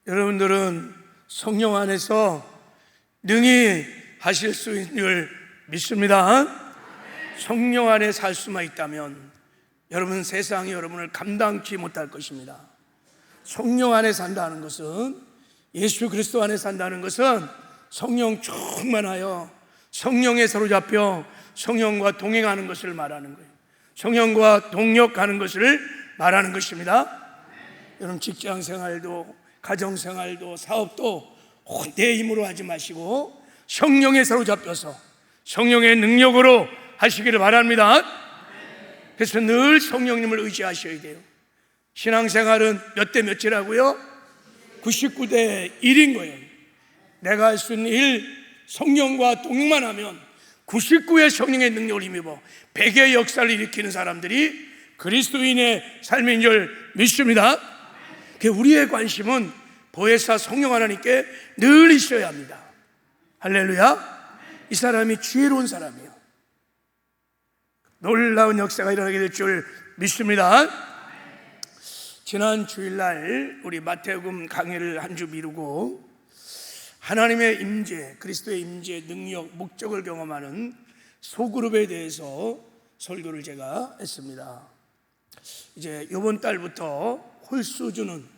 여러분들은 성령 안에서 능히 하실 수 있는 줄 믿습니다. 성령 안에 살 수만 있다면 여러분 세상이 여러분을 감당치 못할 것입니다. 성령 안에 산다는 것은, 예수 그리스도 안에 산다는 것은 성령 충만하여 성령에 사로잡혀 성령과 동행하는 것을 말하는 거예요. 성령과 동력하는 것을 말하는 것입니다. 여러분 직장 생활도 가정 생활도 사업도 내 힘으로 하지 마시고 성령에 사로잡혀서 성령의 능력으로 하시기를 바랍니다. 그래서 늘 성령님을 의지하셔야 돼요. 신앙생활은 몇 대 몇이라고요? 99대 1인 거예요. 내가 할 수 있는 일, 성령과 동행만 하면 99의 성령의 능력을 힘입어 100의 역사를 일으키는 사람들이 그리스도인의 삶인 줄 믿습니다. 우리의 관심은 보혜사 성령 하나님께 늘 있어야 합니다. 할렐루야. 이 사람이 지혜로운 사람이에요. 놀라운 역사가 일어나게 될 줄 믿습니다. 지난 주일날 우리 마태복음 강해를 한 주 미루고 하나님의 임재, 그리스도의 임재, 능력, 목적을 경험하는 소그룹에 대해서 설교를 제가 했습니다. 이제 이번 달부터 홀수주는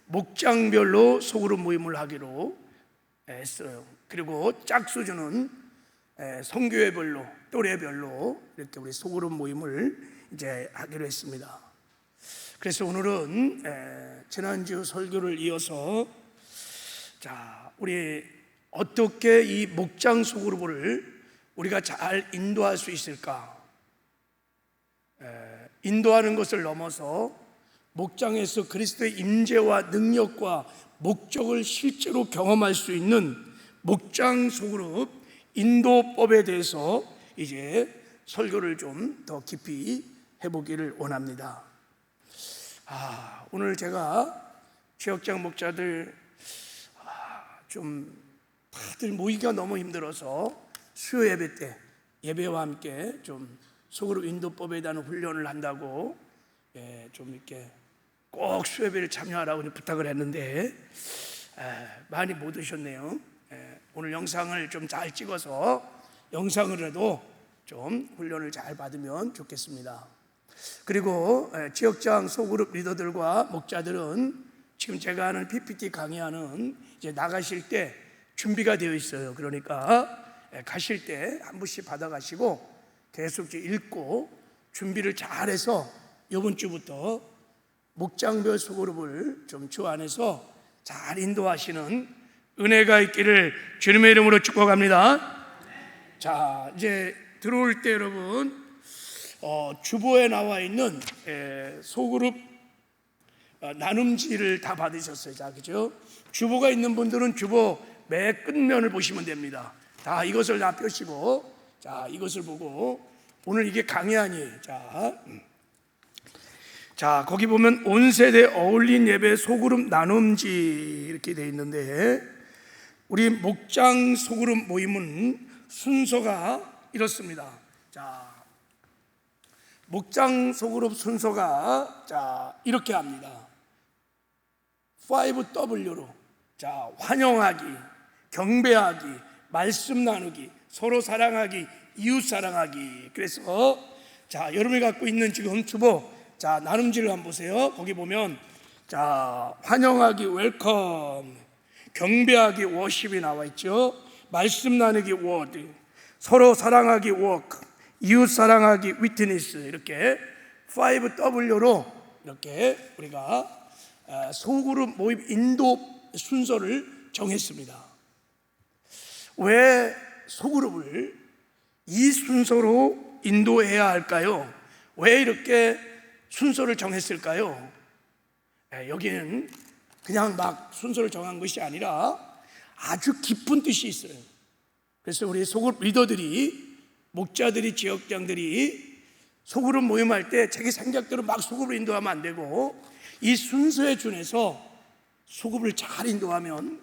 목장별로 소그룹 모임을 하기로 했어요. 그리고 짝수주는 성교회별로, 또래별로 이렇게 우리 소그룹 모임을 이제 하기로 했습니다. 그래서 오늘은 지난주 설교를 이어서 우리 어떻게 이 목장 소그룹을 우리가 잘 인도할 수 있을까? 인도하는 것을 넘어서 목장에서 그리스도의 임재와 능력과 목적을 실제로 경험할 수 있는 목장 소그룹 인도법에 대해서 이제 설교를 좀 더 깊이 해보기를 원합니다. 오늘 제가 지역장 목자들 좀 다들 모이기가 너무 힘들어서 수요 예배 때 예배와 함께 좀 소그룹 인도법에 대한 훈련을 한다고 좀 이렇게 꼭 수요 예배를 참여하라고 부탁을 했는데 많이 못 오셨네요. 오늘 영상을 좀 잘 찍어서 영상으로라도 좀 훈련을 잘 받으면 좋겠습니다. 그리고 지역장 소그룹 리더들과 목자들은 지금 제가 하는 PPT 강의하는 이제 나가실 때 준비가 되어 있어요. 그러니까 가실 때 한 부씩 받아가시고 계속 읽고 준비를 잘해서 이번 주부터 목장별 소그룹을 좀 주 안에서 잘 인도하시는 은혜가 있기를 주님의 이름으로 축복합니다. 자, 이제 들어올 때 여러분 주보에 나와 있는 소그룹 나눔지를 다 받으셨어요. 자, 그죠? 주보가 있는 분들은 주보 매 끝면을 보시면 됩니다. 다 이것을 다 펴시고, 자, 이것을 보고 오늘 이게 강의 아니에요. 자, 거기 보면 온 세대 어울린 예배 소그룹 나눔지 이렇게 되어 있는데, 우리 목장 소그룹 모임은 순서가 이렇습니다. 자, 목장 소그룹 순서가 이렇게 합니다. 5W로 환영하기, 경배하기, 말씀 나누기, 서로 사랑하기, 이웃 사랑하기. 그래서 여러분이 갖고 있는 지금 주보 나눔지를 한번 보세요. 거기 보면 환영하기 웰컴, 경배하기 워십이 나와 있죠. 말씀 나누기 워드, 서로 사랑하기 워크, 이웃 사랑하기 위트니스. 이렇게 5W로 이렇게 우리가 소그룹 모임 인도 순서를 정했습니다. 왜 소그룹을 이 순서로 인도해야 할까요? 왜 이렇게 순서를 정했을까요? 여기는 그냥 막 순서를 정한 것이 아니라 아주 깊은 뜻이 있어요. 그래서 우리 소그룹 리더들이, 목자들이, 지역장들이 소그룹 모임할 때 자기 생각대로 막 소그룹을 인도하면 안 되고 이 순서에 준해서 소그룹을 잘 인도하면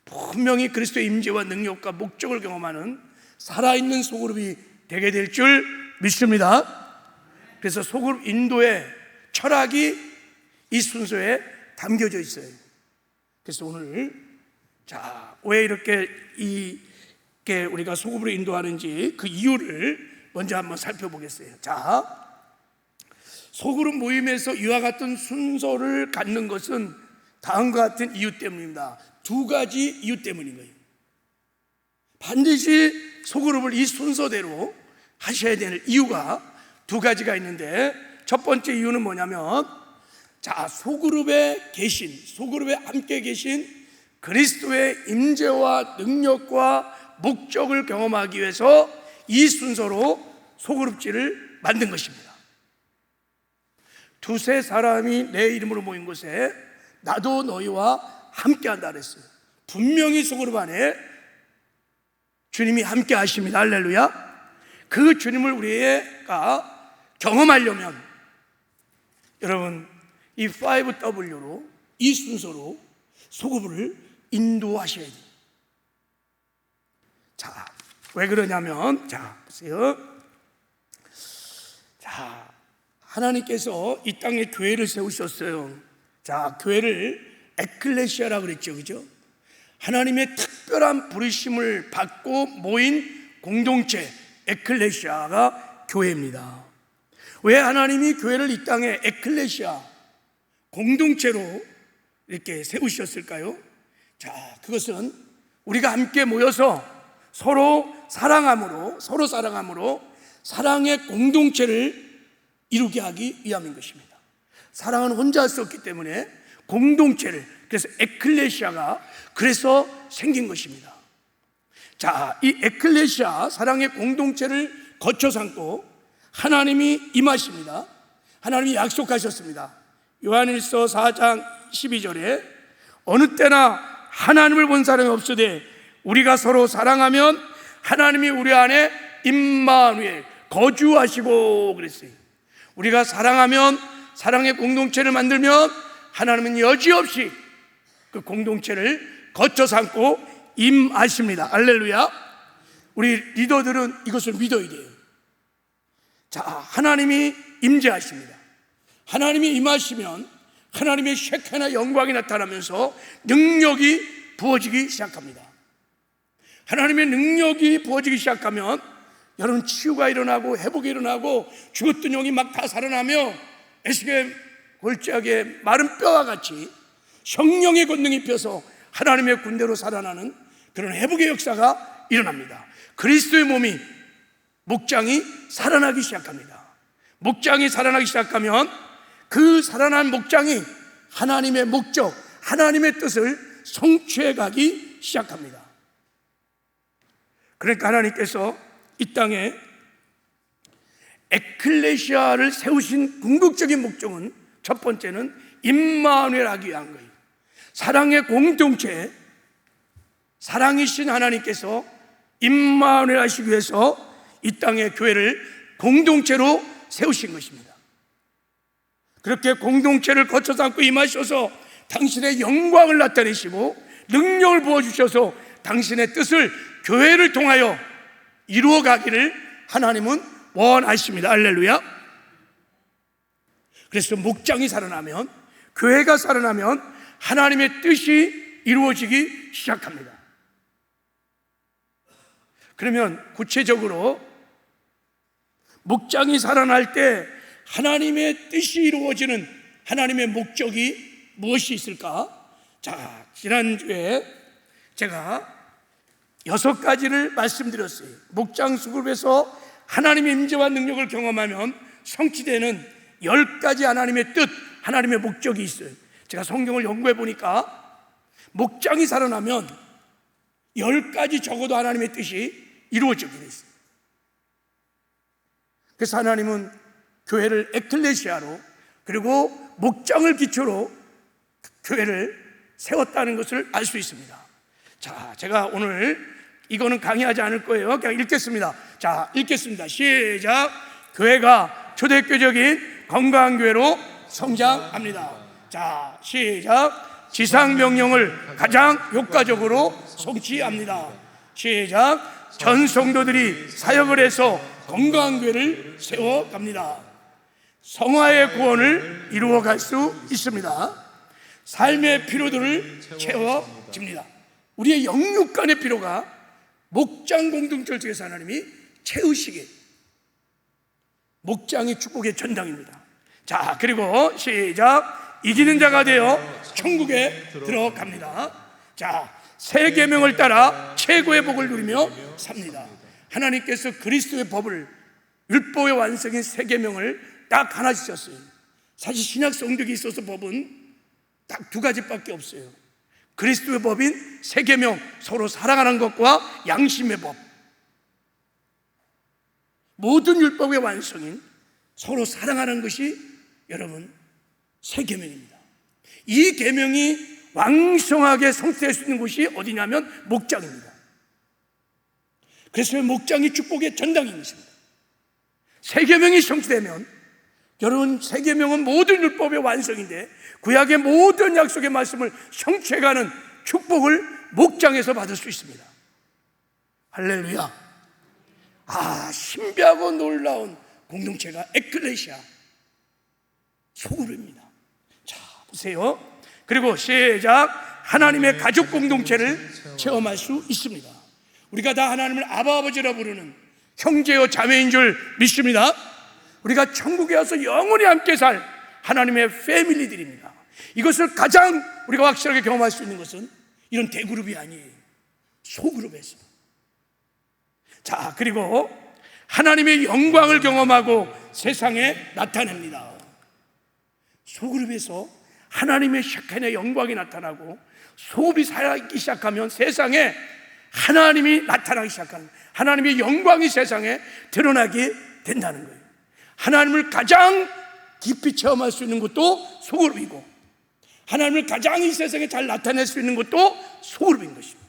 분명히 그리스도의 임재와 능력과 목적을 경험하는 살아있는 소그룹이 되게 될 줄 믿습니다. 그래서 소그룹 인도의 철학이 이 순서에 담겨져 있어요. 그래서 오늘 왜 이렇게 우리가 소급으로 인도하는지 그 이유를 먼저 한번 살펴보겠어요. 소그룹 모임에서 이와 같은 순서를 갖는 것은 다음과 같은 이유 때문입니다. 두 가지 이유 때문인 거예요. 반드시 소그룹을 이 순서대로 하셔야 되는 이유가 두 가지가 있는데, 첫 번째 이유는 뭐냐면 소그룹에 함께 계신 그리스도의 임재와 능력과 목적을 경험하기 위해서 이 순서로 소그룹지를 만든 것입니다. 두세 사람이 내 이름으로 모인 곳에 나도 너희와 함께한다 그랬어요. 분명히 소그룹 안에 주님이 함께 하십니다. 할렐루야. 그 주님을 우리가 경험하려면 여러분 이 5W로, 이 순서로 소그룹을 인도하셔야 돼요. 왜 그러냐면 보세요. 하나님께서 이 땅에 교회를 세우셨어요. 교회를 에클레시아라고 그랬죠, 그죠? 하나님의 특별한 부르심을 받고 모인 공동체 에클레시아가 교회입니다. 왜 하나님이 교회를 이 땅에 에클레시아 공동체로 이렇게 세우셨을까요? 그것은 우리가 함께 모여서 서로 사랑함으로 사랑의 공동체를 이루게 하기 위함인 것입니다. 사랑은 혼자 할 수 없기 때문에 공동체를, 그래서 에클레시아가 그래서 생긴 것입니다. 이 에클레시아 사랑의 공동체를 거쳐 삼고 하나님이 임하십니다. 하나님이 약속하셨습니다. 요한일서 4장 12절에 어느 때나 하나님을 본 사람이 없으되 우리가 서로 사랑하면 하나님이 우리 안에 임마누엘 거주하시고 그랬어요. 우리가 사랑하면, 사랑의 공동체를 만들면 하나님은 여지없이 그 공동체를 거쳐 삼고 임하십니다. 할렐루야. 우리 리더들은 이것을 믿어야 돼요. 하나님이 임재하십니다. 하나님이 임하시면 하나님의 셰케나 영광이 나타나면서 능력이 부어지기 시작합니다. 하나님의 능력이 부어지기 시작하면 여러분 치유가 일어나고 회복이 일어나고 죽었던 영이 막 다 살아나며 에스겔 골짜기의 마른 뼈와 같이 성령의 권능이 펴서 하나님의 군대로 살아나는 그런 회복의 역사가 일어납니다. 그리스도의 몸이, 목장이 살아나기 시작합니다. 목장이 살아나기 시작하면 그 살아난 목장이 하나님의 목적, 하나님의 뜻을 성취해 가기 시작합니다. 그러니까 하나님께서 이 땅에 에클레시아를 세우신 궁극적인 목적은, 첫 번째는 임마누엘 하기 위한 거예요. 사랑의 공동체, 사랑이신 하나님께서 임마누엘 하시기 위해서 이 땅의 교회를 공동체로 세우신 것입니다. 그렇게 공동체를 거쳐 삼고 임하셔서 당신의 영광을 나타내시고 능력을 부어주셔서 당신의 뜻을 교회를 통하여 이루어가기를 하나님은 원하십니다. 할렐루야. 그래서 목장이 살아나면, 교회가 살아나면 하나님의 뜻이 이루어지기 시작합니다. 그러면 구체적으로 목장이 살아날 때 하나님의 뜻이 이루어지는 하나님의 목적이 무엇이 있을까? 지난주에 제가 6가지를 말씀드렸어요. 목장 수급에서 하나님의 임재와 능력을 경험하면 성취되는 10가지 하나님의 뜻, 하나님의 목적이 있어요. 제가 성경을 연구해 보니까 목장이 살아나면 10가지 적어도 하나님의 뜻이 이루어지게 있어요. 그래서 하나님은 교회를 에클레시아로, 그리고 목장을 기초로 교회를 세웠다는 것을 알 수 있습니다. 제가 오늘 이거는 강의하지 않을 거예요. 그냥 읽겠습니다. 읽겠습니다. 시작. 교회가 초대교적인 건강한 교회로 성장합니다. 시작. 지상 명령을 가장 효과적으로 성취합니다. 시작. 전 성도들이 사역을 해서 건강한 교회를 세워갑니다. 성화의 구원을 이루어갈 수 있습니다. 삶의 필요들을 채워집니다. 우리의 영육간의 필요가 목장 공동체를 통해서 하나님이 채우시게, 목장이 축복의 전당입니다. 자, 그리고 시작. 이기는 자가 되어 천국에 들어갑니다. 자, 새 계명을 따라 최고의 복을 누리며 삽니다. 하나님께서 그리스도의 법을, 율법의 완성인 새 계명을 딱 하나 주셨어요. 사실 신약 성경에 있어서 법은 딱 두 가지밖에 없어요. 그리스도의 법인 새 계명, 서로 사랑하는 것과 양심의 법. 모든 율법의 완성인 서로 사랑하는 것이 여러분 새 계명입니다. 이 계명이 왕성하게 성취될 수 있는 곳이 어디냐면 목장입니다. 그래서 목장이 축복의 전당인 것입니다. 새 계명이 성취되면, 여러분 새 계명은 모든 율법의 완성인데 구약의 모든 약속의 말씀을 성취해가는 축복을 목장에서 받을 수 있습니다. 할렐루야. 신비하고 놀라운 공동체가 에클레시아, 소그룹입니다. 자, 보세요. 그리고 시작. 하나님의 가족 공동체를 체험할 수 있습니다. 우리가 다 하나님을 아바 아버지라 부르는 형제요 자매인 줄 믿습니다. 우리가 천국에 와서 영원히 함께 살 하나님의 패밀리들입니다. 이것을 가장 우리가 확실하게 경험할 수 있는 것은 이런 대그룹이 아니에요. 소그룹에서. 자, 그리고 하나님의 영광을 경험하고 세상에 나타냅니다. 소그룹에서 하나님의 샤칸의 영광이 나타나고 소급이 살아있기 시작하면 세상에 하나님이 나타나기 시작하는, 하나님의 영광이 세상에 드러나게 된다는 거예요. 하나님을 가장 깊이 체험할 수 있는 것도 소그룹이고, 하나님을 가장 이 세상에 잘 나타낼 수 있는 것도 소그룹인 것입니다.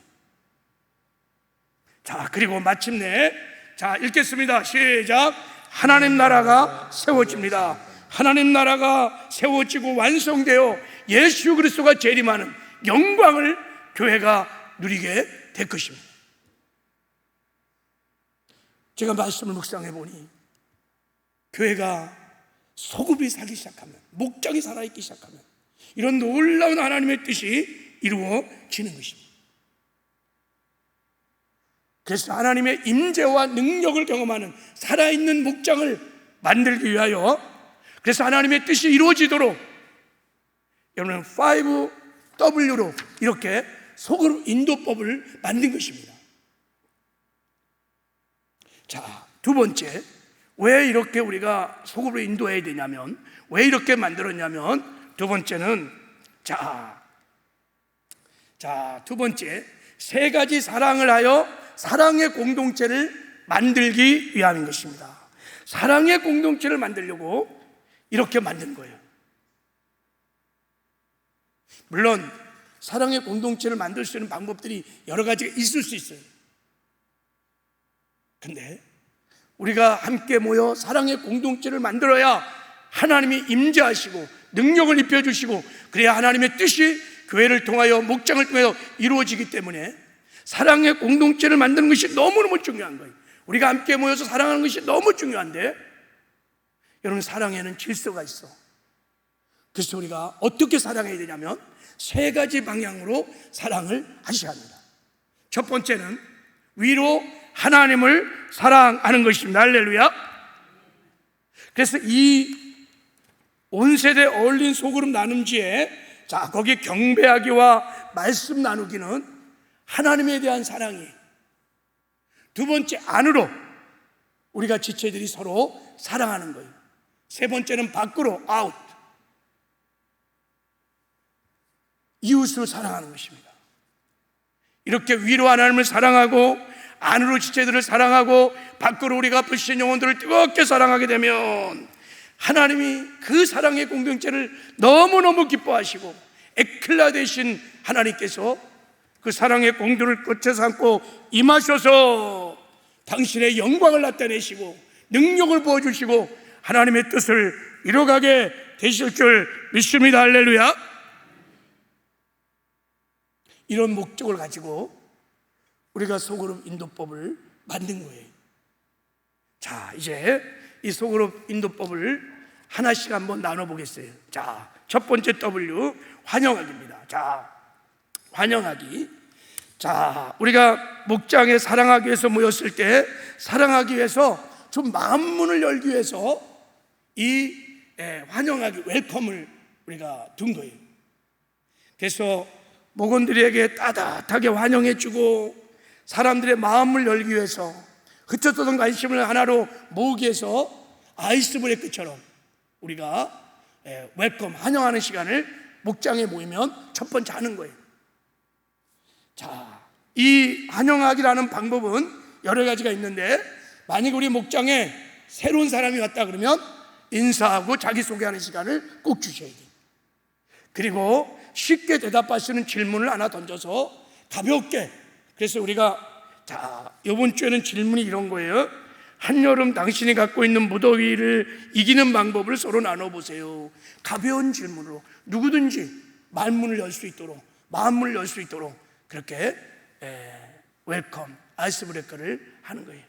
자, 그리고 마침내, 자, 읽겠습니다. 시작. 하나님 나라가 세워집니다. 하나님 나라가 세워지고 완성되어 예수 그리스도가 재림하는 영광을 교회가 누리게 될 것입니다. 제가 말씀을 묵상해 보니 교회가 소급이 살기 시작하면, 목장이 살아있기 시작하면 이런 놀라운 하나님의 뜻이 이루어지는 것입니다. 그래서 하나님의 임재와 능력을 경험하는 살아있는 목장을 만들기 위하여, 그래서 하나님의 뜻이 이루어지도록 여러분 5W로 이렇게 소그룹 인도법을 만든 것입니다. 자, 두 번째, 왜 이렇게 우리가 소그룹을 인도해야 되냐면, 왜 이렇게 만들었냐면, 두 번째는 두 번째, 세 가지 사랑을 하여 사랑의 공동체를 만들기 위함인 것입니다. 사랑의 공동체를 만들려고 이렇게 만든 거예요. 물론 사랑의 공동체를 만들 수 있는 방법들이 여러 가지가 있을 수 있어요. 근데 우리가 함께 모여 사랑의 공동체를 만들어야 하나님이 임재하시고 능력을 입혀주시고, 그래야 하나님의 뜻이 교회를 통하여 목장을 통해서 이루어지기 때문에 사랑의 공동체를 만드는 것이 너무너무 중요한 거예요. 우리가 함께 모여서 사랑하는 것이 너무 중요한데, 여러분 사랑에는 질서가 있어. 그래서 우리가 어떻게 사랑해야 되냐면 세 가지 방향으로 사랑을 하셔야 합니다. 첫 번째는 위로 하나님을 사랑하는 것입니다. 할렐루야. 그래서 이 온 세대 어울린 소그룹 나눔지에, 자, 거기 경배하기와 말씀 나누기는 하나님에 대한 사랑이, 두 번째 안으로 우리가 지체들이 서로 사랑하는 거예요. 세 번째는 밖으로 아웃, 이웃을 사랑하는 것입니다. 이렇게 위로 하나님을 사랑하고 안으로 지체들을 사랑하고 밖으로 우리가 불신 영혼들을 뜨겁게 사랑하게 되면 하나님이 그 사랑의 공동체를 너무너무 기뻐하시고 에클라 되신 하나님께서 그 사랑의 공도를 끝에 삼고 임하셔서 당신의 영광을 나타내시고 능력을 부어주시고 하나님의 뜻을 이뤄가게 되실 줄 믿습니다. 할렐루야. 이런 목적을 가지고 우리가 소그룹 인도법을 만든 거예요. 자, 이제 이 소그룹 인도법을 하나씩 한번 나눠보겠어요. 자, 첫 번째 W, 환영하기입니다. 자, 환영하기. 자, 우리가 목장에 사랑하기 위해서 모였을 때, 사랑하기 위해서 좀 마음문을 열기 위해서 이 환영하기, 웰컴을 우리가 둔 거예요. 그래서 목원들에게 따뜻하게 환영해주고 사람들의 마음을 열기 위해서 흩어졌던 관심을 하나로 모으기 위해서 아이스 브레이크처럼 우리가 웰컴, 환영하는 시간을 목장에 모이면 첫 번째 하는 거예요. 자, 이 환영하기라는 방법은 여러 가지가 있는데, 만약 우리 목장에 새로운 사람이 왔다 그러면 인사하고 자기소개하는 시간을 꼭 주셔야 돼요. 그리고 쉽게 대답할 수 있는 질문을 하나 던져서 가볍게, 그래서 우리가 자, 이번 주에는 질문이 이런 거예요. 한여름 당신이 갖고 있는 무더위를 이기는 방법을 서로 나눠보세요. 가벼운 질문으로 누구든지 말문을 열 수 있도록, 마음문을 열 수 있도록 그렇게 웰컴, 아이스 브레이크를 하는 거예요.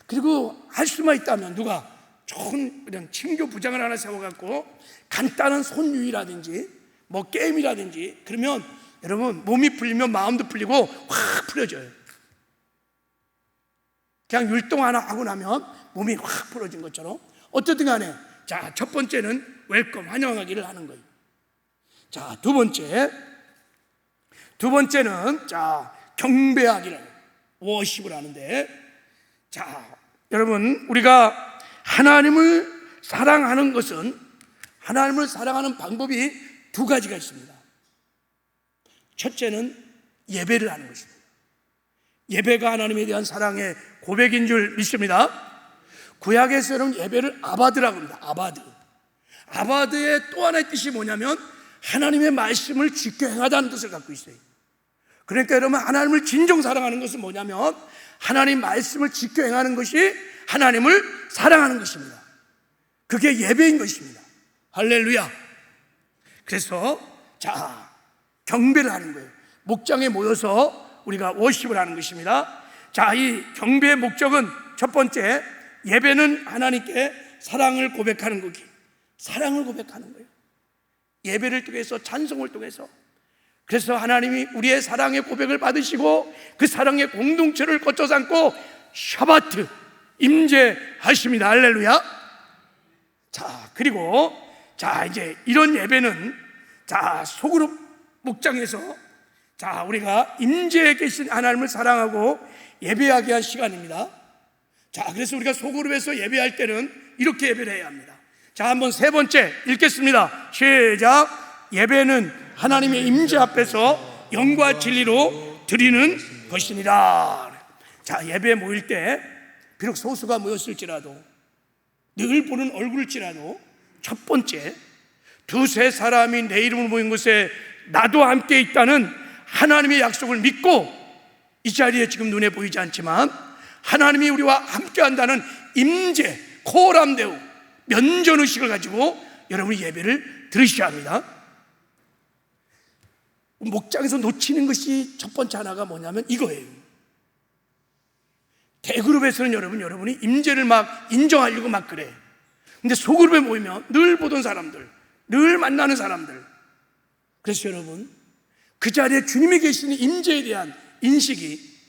그리고 할 수만 있다면 누가 좋은 그냥 친교 부장을 하나 세워갖고 간단한 손유희라든지 뭐 게임이라든지, 그러면 여러분 몸이 풀리면 마음도 풀리고 확 풀어져요. 그냥 율동 하나 하고 나면 몸이 확 풀어진 것처럼 어쨌든 간에, 자, 첫 번째는 웰컴, 환영하기를 하는 거예요. 자, 두 번째는 자, 경배하기를, 워십을 하는데, 자, 여러분 우리가 하나님을 사랑하는 것은, 하나님을 사랑하는 방법이 두 가지가 있습니다. 첫째는 예배를 하는 것입니다. 예배가 하나님에 대한 사랑의 고백인 줄 믿습니다. 구약에서는 예배를 아바드라고 합니다. 아바드의 또 하나의 뜻이 뭐냐면 하나님의 말씀을 지켜 행하다는 뜻을 갖고 있어요. 그러니까 여러분, 하나님을 진정 사랑하는 것은 뭐냐면 하나님 말씀을 지켜 행하는 것이 하나님을 사랑하는 것입니다. 그게 예배인 것입니다. 할렐루야. 그래서 자, 경배를 하는 거예요. 목장에 모여서 우리가 워십을 하는 것입니다. 자, 이 경배의 목적은 첫 번째, 예배는 하나님께 사랑을 고백하는 거기, 사랑을 고백하는 거예요. 예배를 통해서, 찬송을 통해서. 그래서 하나님이 우리의 사랑의 고백을 받으시고 그 사랑의 공동체를 거쳐 안고 샤바트, 임재하십니다. 할렐루야. 자, 그리고 자, 이제 이런 예배는 자, 소그룹 목장에서 자, 우리가 임재에 계신 하나님을 사랑하고 예배하게 한 시간입니다. 자, 그래서 우리가 소그룹에서 예배할 때는 이렇게 예배를 해야 합니다. 자, 한번 세 번째 읽겠습니다. 시작. 예배는 하나님의 임재 앞에서 영과 진리로 드리는 것이니라. 자, 예배에 모일 때 비록 소수가 모였을지라도, 늘 보는 얼굴일지라도, 첫 번째, 두세 사람이 내 이름으로 모인 곳에 나도 함께 있다는 하나님의 약속을 믿고, 이 자리에 지금 눈에 보이지 않지만 하나님이 우리와 함께 한다는 임재, 코람데우, 면전의식을 가지고 여러분이 예배를 드리셔야 합니다. 목장에서 놓치는 것이 첫 번째 하나가 뭐냐면 이거예요. 대그룹에서는 여러분이 임재를 막 인정하려고 막 그래. 근데 소그룹에 모이면 늘 보던 사람들, 늘 만나는 사람들, 그래서 여러분 그 자리에 주님이 계시는 임재에 대한 인식이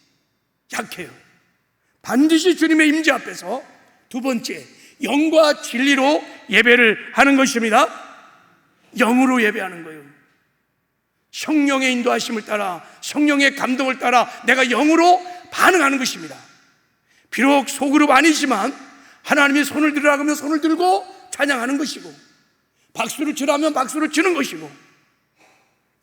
약해요. 반드시 주님의 임재 앞에서 두 번째, 영과 진리로 예배를 하는 것입니다. 영으로 예배하는 거예요. 성령의 인도하심을 따라, 성령의 감동을 따라 내가 영으로 반응하는 것입니다. 비록 소그룹 아니지만 하나님이 손을 들으라고 하면 손을 들고 찬양하는 것이고, 박수를 치라면 박수를 치는 것이고,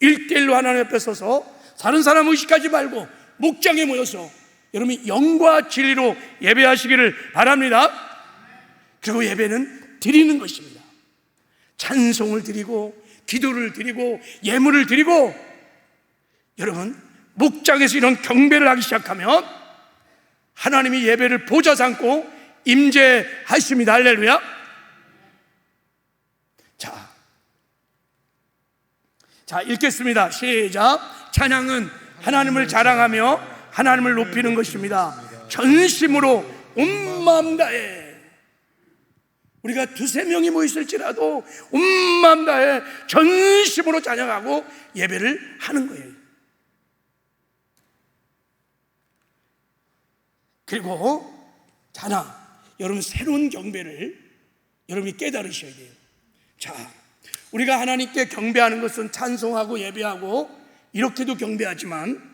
1대1로 하나님 앞에 서서 다른 사람 의식하지 말고 목장에 모여서 여러분이 영과 진리로 예배하시기를 바랍니다. 그리고 예배는 드리는 것입니다. 찬송을 드리고 기도를 드리고 예물을 드리고, 여러분 목장에서 이런 경배를 하기 시작하면 하나님이 예배를 보좌 삼고 임재하십니다. 할렐루야. 자, 읽겠습니다. 시작. 찬양은 하나님을 자랑하며 하나님을 높이는 것입니다. 전심으로 온 마음 다해. 우리가 두세 명이 모였을지라도 온 마음 다해 전심으로 찬양하고 예배를 하는 거예요. 그리고 여러분 새로운 경배를 여러분이 깨달으셔야 돼요. 자, 우리가 하나님께 경배하는 것은 찬송하고 예배하고 이렇게도 경배하지만,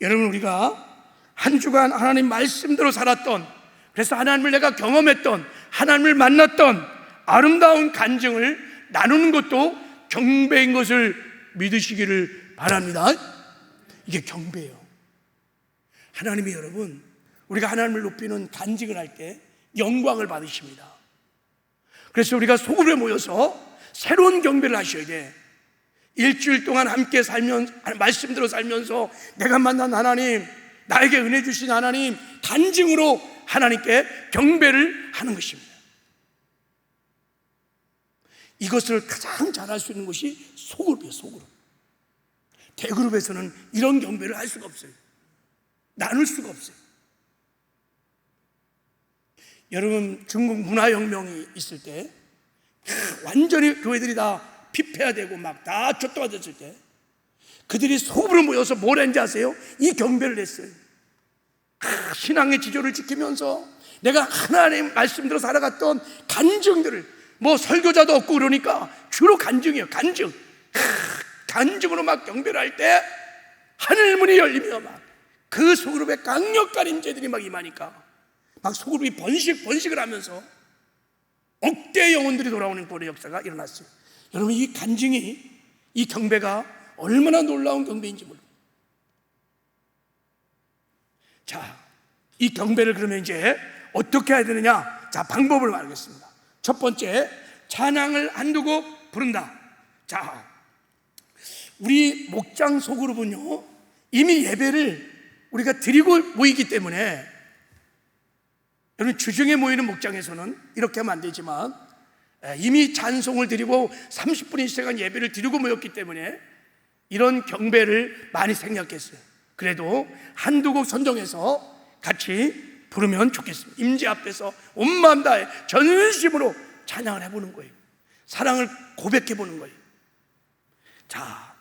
여러분 우리가 한 주간 하나님 말씀대로 살았던, 그래서 하나님을 내가 경험했던, 하나님을 만났던 아름다운 간증을 나누는 것도 경배인 것을 믿으시기를 바랍니다. 이게 경배예요. 하나님이 여러분, 우리가 하나님을 높이는 간증을 할 때 영광을 받으십니다. 그래서 우리가 소그룹에 모여서 새로운 경배를 하셔야 돼. 일주일 동안 함께 말씀대로 살면서 내가 만난 하나님, 나에게 은혜 주신 하나님, 간증으로 하나님께 경배를 하는 것입니다. 이것을 가장 잘할 수 있는 것이 소그룹이에요. 소그룹. 대그룹에서는 이런 경배를 할 수가 없어요. 나눌 수가 없어요. 여러분, 중국 문화혁명이 있을 때 완전히 교회들이 다 피폐화되고 막 다 쫓겨졌을 때 그들이 소그룹으로 모여서 뭘 했는지 아세요? 이 경배를 했어요. 신앙의 지조를 지키면서 내가 하나님 말씀대로 살아갔던 간증들을, 뭐 설교자도 없고 그러니까 주로 간증이에요. 간증으로 막 경배를 할 때 하늘문이 열리며 막 그 소그룹에 강력한 임재들이 막 임하니까 막 소그룹이 번식을 하면서 억대 영혼들이 돌아오는 꼴의 역사가 일어났어요. 여러분, 이 간증이, 이 경배가 얼마나 놀라운 경배인지 몰라요. 자, 이 경배를 그러면 이제 어떻게 해야 되느냐? 자, 방법을 말하겠습니다. 첫 번째, 찬양을 한두 곡 부른다. 자, 우리 목장 소그룹은요, 이미 예배를 우리가 드리고 모이기 때문에, 여러분 주중에 모이는 목장에서는 이렇게 하면 안 되지만 이미 찬송을 드리고 30분의 시간 예배를 드리고 모였기 때문에 이런 경배를 많이 생략했어요. 그래도 한두 곡 선정해서 같이 부르면 좋겠습니다. 임재 앞에서 온 마음 다해 전심으로 찬양을 해보는 거예요. 사랑을 고백해보는 거예요. 자,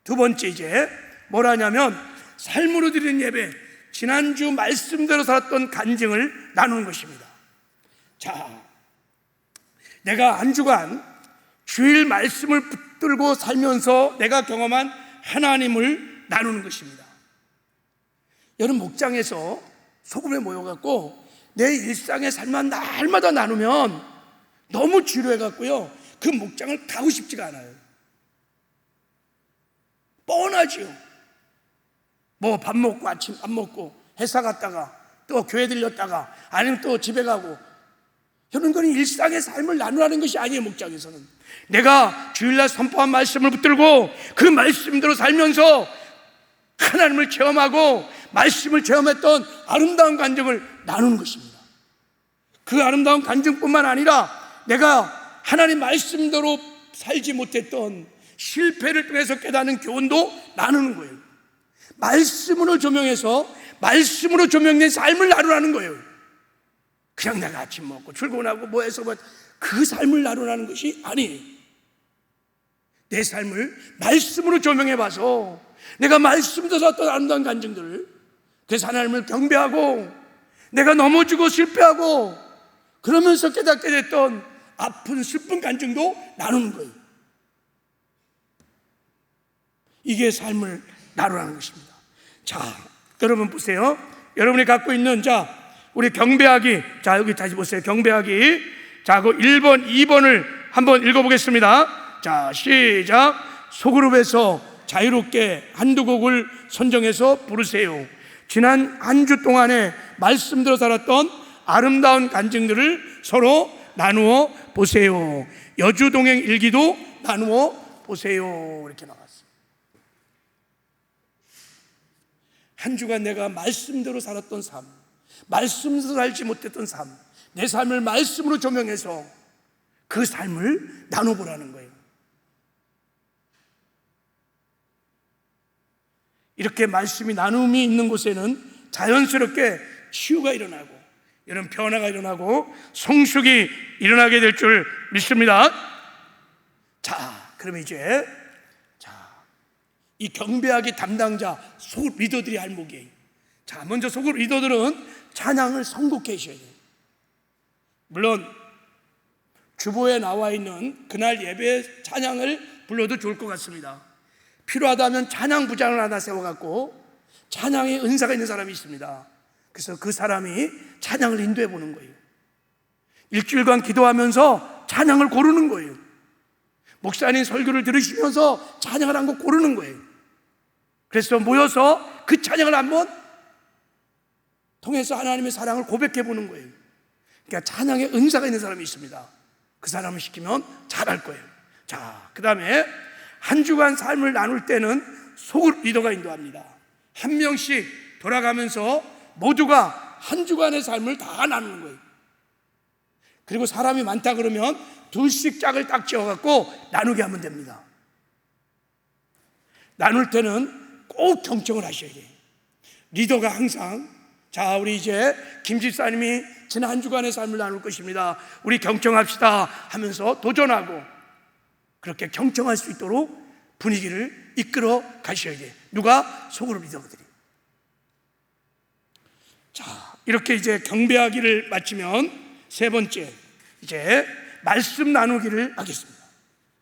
두 번째, 이제 뭐라 하냐면 삶으로 드리는 예배, 지난주 말씀대로 살았던 간증을 나누는 것입니다. 자, 내가 한 주간 주일 말씀을 붙들고 살면서 내가 경험한 하나님을 나누는 것입니다. 여러분, 목장에서 소금에 모여갖고 내 일상의 삶만 날마다 나누면 너무 지루해갖고요, 그 목장을 가고 싶지가 않아요. 뻔하지요. 뭐 밥 먹고, 아침 밥 먹고 회사 갔다가 또 교회 들렸다가 아니면 또 집에 가고, 여러분, 그건 일상의 삶을 나누라는 것이 아니에요. 목장에서는 내가 주일날 선포한 말씀을 붙들고 그 말씀대로 살면서 하나님을 체험하고 말씀을 체험했던 아름다운 간증을 나누는 것입니다. 그 아름다운 간증뿐만 아니라 내가 하나님 말씀대로 살지 못했던 실패를 통해서 깨닫는 교훈도 나누는 거예요. 말씀으로 조명해서 말씀으로 조명된 삶을 나누라는 거예요. 그냥 내가 아침 먹고 출근하고 뭐 해서 그 삶을 나누라는 것이 아니에요. 내 삶을 말씀으로 조명해봐서 내가 말씀대로 살았던 아름다운 간증들을, 그래서 하나님을 경배하고 내가 넘어지고 실패하고 그러면서 깨닫게 됐던 아픈 슬픈 간증도 나누는 거예요. 이게 삶을 나누라는 것입니다. 자, 여러분 보세요. 여러분이 갖고 있는, 자, 우리 경배하기, 자, 여기 다시 보세요. 경배하기. 자, 그 1번, 2번을 한번 읽어보겠습니다. 자, 시작. 소그룹에서 자유롭게 한두 곡을 선정해서 부르세요. 지난 한 주 동안에 말씀대로 살았던 아름다운 간증들을 서로 나누어 보세요. 여주동행 일기도 나누어 보세요. 이렇게 나왔어요. 한 주간 내가 말씀대로 살았던 삶, 말씀대로 살지 못했던 삶, 내 삶을 말씀으로 조명해서 그 삶을 나눠보라는 거예요. 이렇게 말씀이 나눔이 있는 곳에는 자연스럽게 치유가 일어나고 이런 변화가 일어나고 성숙이 일어나게 될 줄 믿습니다. 자, 그러면 이제 이 경배하기 담당자 소그룹 리더들이 할 목이에요. 자, 먼저 소그룹 리더들은 찬양을 선곡해 주셔야 돼요. 물론 주보에 나와 있는 그날 예배 찬양을 불러도 좋을 것 같습니다. 필요하다면 찬양 부장을 하나 세워갖고 찬양의 은사가 있는 사람이 있습니다. 그래서 그 사람이 찬양을 인도해 보는 거예요. 일주일간 기도하면서 찬양을 고르는 거예요. 목사님 설교를 들으시면서 찬양을 한 곡 고르는 거예요. 그래서 모여서 그 찬양을 한번 통해서 하나님의 사랑을 고백해 보는 거예요. 그러니까 찬양의 은사가 있는 사람이 있습니다. 그 사람을 시키면 잘할 거예요. 자, 그 다음에 한 주간 삶을 나눌 때는 소그룹 리더가 인도합니다. 한 명씩 돌아가면서 모두가 한 주간의 삶을 다 나누는 거예요. 그리고 사람이 많다 그러면 둘씩 짝을 딱 지어갖고 나누게 하면 됩니다. 나눌 때는 꼭 경청을 하셔야 돼요. 리더가 항상 자, 우리 이제 김 집사님이 지난 한 주간의 삶을 나눌 것입니다. 우리 경청합시다 하면서 도전하고 그렇게 경청할 수 있도록 분위기를 이끌어 가셔야 돼요. 누가? 소그룹 리더들이. 자, 이렇게 이제 경배하기를 마치면 세 번째 이제 말씀 나누기를 하겠습니다.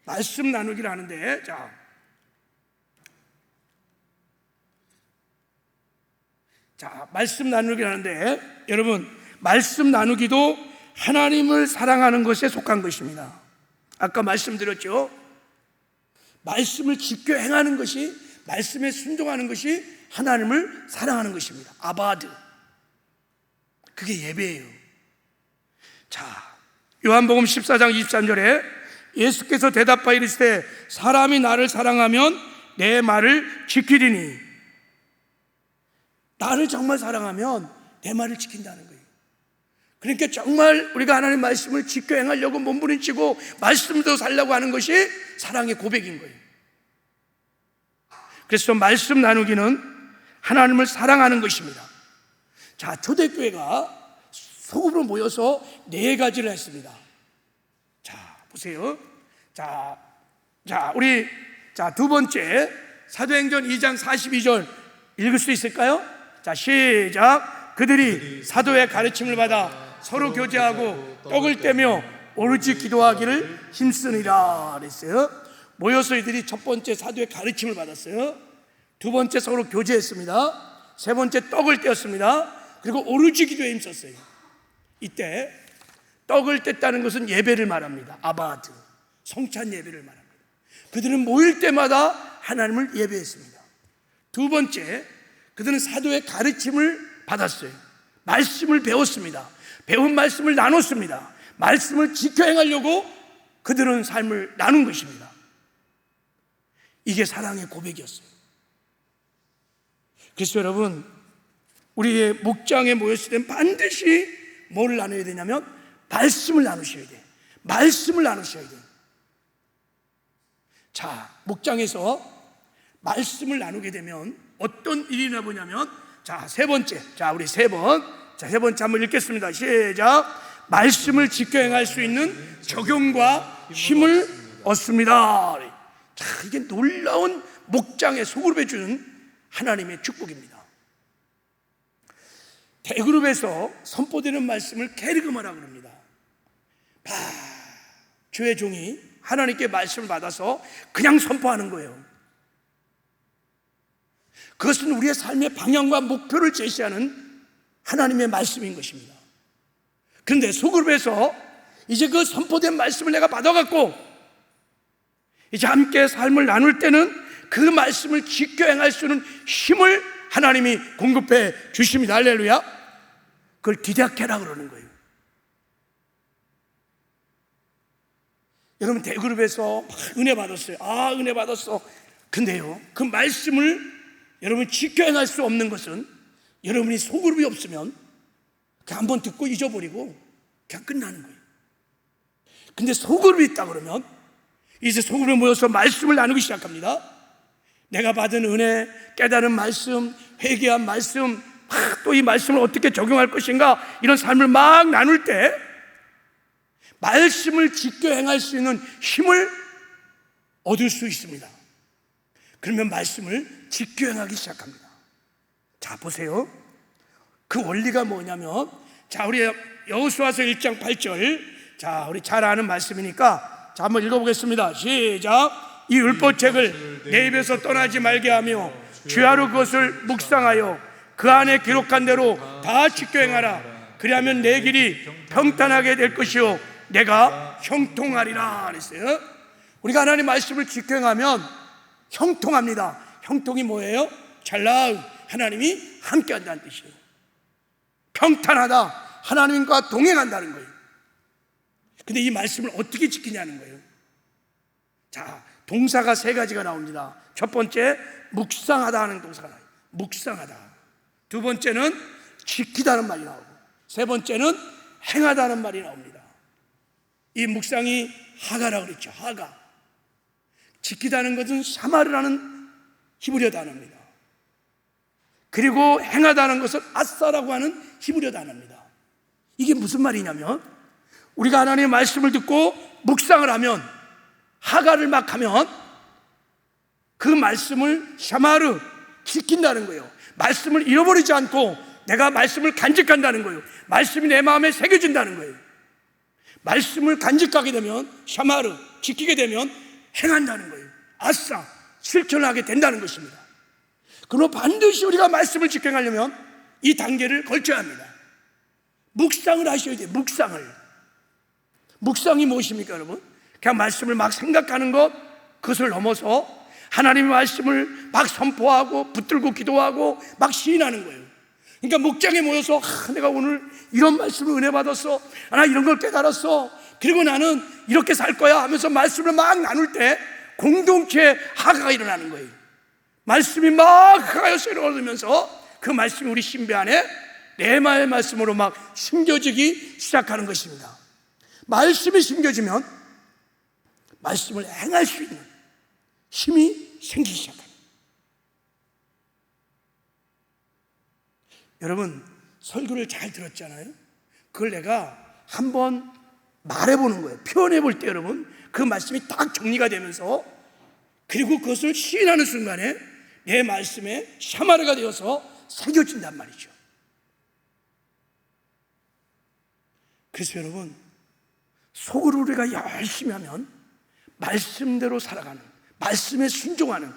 말씀 나누기를 하는데 자, 말씀 나누기를 하는데 여러분, 말씀 나누기도 하나님을 사랑하는 것에 속한 것입니다. 아까 말씀드렸죠. 말씀을 지켜 행하는 것이, 말씀에 순종하는 것이 하나님을 사랑하는 것입니다. 아바드. 그게 예배예요. 자, 요한복음 14장 23절에 예수께서 대답하여 이르시되 사람이 나를 사랑하면 내 말을 지키리니. 나를 정말 사랑하면 내 말을 지킨다는 거예요. 그러니까 정말 우리가 하나님의 말씀을 지켜 행하려고 몸부림치고 말씀도 살려고 하는 것이 사랑의 고백인 거예요. 그래서 말씀 나누기는 하나님을 사랑하는 것입니다. 자, 초대교회가 소그룹으로 모여서 네 가지를 했습니다. 자, 보세요. 우리 두 번째 사도행전 2장 42절 읽을 수 있을까요? 자, 시작. 그들이 사도의 가르침을 받아 서로 교제하고 떡을 떼며 오로지 기도하기를 힘쓰니라 그랬어요. 모여서 이들이 첫 번째 사도의 가르침을 받았어요. 두 번째 서로 교제했습니다. 세 번째 떡을 떼었습니다. 그리고 오로지 기도에 힘썼어요. 이때 떡을 뗐다는 것은 예배를 말합니다. 아바드, 성찬 예배를 말합니다. 그들은 모일 때마다 하나님을 예배했습니다. 두 번째, 그들은 사도의 가르침을 받았어요. 말씀을 배웠습니다. 배운 말씀을 나눴습니다. 말씀을 지켜 행하려고 그들은 삶을 나눈 것입니다. 이게 사랑의 고백이었어요. 그래서 여러분, 우리의 목장에 모였을 땐 반드시 뭘 나눠야 되냐면 말씀을 나누셔야 돼요. 말씀을 나누셔야 돼요. 자, 목장에서 말씀을 나누게 되면 어떤 일이 일어나보냐면 세 번째, 우리 세 번째 한번 읽겠습니다. 시작. 말씀을 지켜 행할 수 있는 적용과 힘을 얻습니다. 자, 이게 놀라운 목장의 소그룹에 주는 하나님의 축복입니다. 대그룹에서 선포되는 말씀을 캐리그마라고 합니다. 주의 종이 하나님께 말씀을 받아서 그냥 선포하는 거예요. 그것은 우리의 삶의 방향과 목표를 제시하는 하나님의 말씀인 것입니다. 그런데 소그룹에서 이제 그 선포된 말씀을 내가 받아갖고 이제 함께 삶을 나눌 때는 그 말씀을 지켜 행할 수 있는 힘을 하나님이 공급해 주십니다. 할렐루야. 그걸 디다케라 그러는 거예요. 여러분, 대그룹에서 막 은혜 받았어요. 은혜 받았어. 근데요, 그 말씀을 여러분 지켜 행할 수 없는 것은 여러분이 소그룹이 없으면 그냥 한번 듣고 잊어버리고 그냥 끝나는 거예요. 근데 소그룹이 있다 그러면 이제 소그룹에 모여서 말씀을 나누기 시작합니다. 내가 받은 은혜, 깨달은 말씀, 회개한 말씀, 또 이 말씀을 어떻게 적용할 것인가, 이런 삶을 막 나눌 때 말씀을 지켜 행할 수 있는 힘을 얻을 수 있습니다. 그러면 말씀을 지켜 행하기 시작합니다. 자, 보세요. 그 원리가 뭐냐면, 자, 우리 여호수아서 1장 8절, 자, 우리 잘 아는 말씀이니까 자, 한번 읽어보겠습니다. 시작. 이 율법책을 내 입에서 떠나지 말게 하며 주야로 그것을 묵상하여 그 안에 기록한 대로 다 지켜 행하라. 그리하면 내 길이 평탄하게 될 것이요 내가 형통하리라 그랬어요. 우리가 하나님 말씀을 지켜 행하면 형통합니다. 형통이 뭐예요? 찰나, 하나님이 함께 한다는 뜻이에요. 평탄하다, 하나님과 동행한다는 거예요. 근데 이 말씀을 어떻게 지키냐는 거예요. 자, 동사가 세 가지가 나옵니다. 첫 번째, 묵상하다 하는 동사가 나와요. 묵상하다. 두 번째는 지키다는 말이 나오고, 세 번째는 행하다는 말이 나옵니다. 이 묵상이 하가라고 그랬죠. 하가. 지키다는 것은 샤마르라는 히브리어 단어입니다. 그리고 행하다는 것은 아싸라고 하는 히브리어 단어입니다. 이게 무슨 말이냐면, 우리가 하나님의 말씀을 듣고 묵상을 하면, 하가를 막 하면 그 말씀을 샤마르, 지킨다는 거예요. 말씀을 잃어버리지 않고 내가 말씀을 간직한다는 거예요. 말씀이 내 마음에 새겨진다는 거예요. 말씀을 간직하게 되면, 샤마르, 지키게 되면 행한다는 거예요. 아싸, 실천하게 된다는 것입니다. 그러나 반드시 우리가 말씀을 지켜가려면 이 단계를 걸쳐야 합니다. 묵상을 하셔야 돼요. 묵상이 무엇입니까, 여러분? 그냥 말씀을 막 생각하는 것, 그것을 넘어서 하나님의 말씀을 막 선포하고 붙들고 기도하고 막 시인하는 거예요. 그러니까 목장에 모여서 내가 오늘 이런 말씀을 은혜 받았어, 나 이런 걸 깨달았어, 그리고 나는 이렇게 살 거야 하면서 말씀을 막 나눌 때 공동체 하가가 일어나는 거예요. 말씀이 막 하가여서 일어나면서 그 말씀이 우리 신배 안에 레마의 말씀으로 막 심겨지기 시작하는 것입니다. 말씀이 심겨지면 말씀을 행할 수 있는 힘이 생기기 시작합니다. 여러분, 설교를 잘 들었잖아요. 그걸 내가 한번 말해보는 거예요. 표현해볼 때 여러분, 그 말씀이 딱 정리가 되면서, 그리고 그것을 시인하는 순간에 내 말씀에 샤마르가 되어서 새겨진단 말이죠. 그래서 여러분, 속으로 우리가 열심히 하면 말씀대로 살아가는, 말씀에 순종하는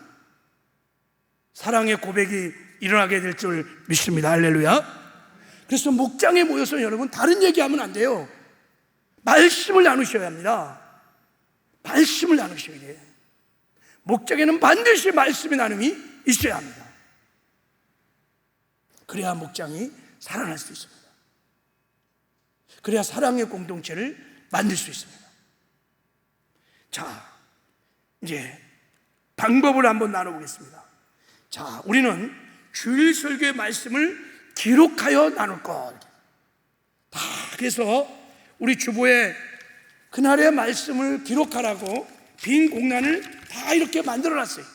사랑의 고백이 일어나게 될 줄 믿습니다. 할렐루야. 그래서 목장에 모여서 여러분, 다른 얘기하면 안 돼요. 말씀을 나누셔야 합니다. 말씀을 나누셔야 돼요. 목장에는 반드시 말씀의 나눔이 있어야 합니다. 그래야 목장이 살아날 수 있습니다. 그래야 사랑의 공동체를 만들 수 있습니다. 자, 이제 방법을 한번 나눠보겠습니다. 자, 우리는 주일 설교의 말씀을 기록하여 나눌 것. 다 그래서 우리 주보에 그날의 말씀을 기록하라고 빈 공란을 다 이렇게 만들어놨어요.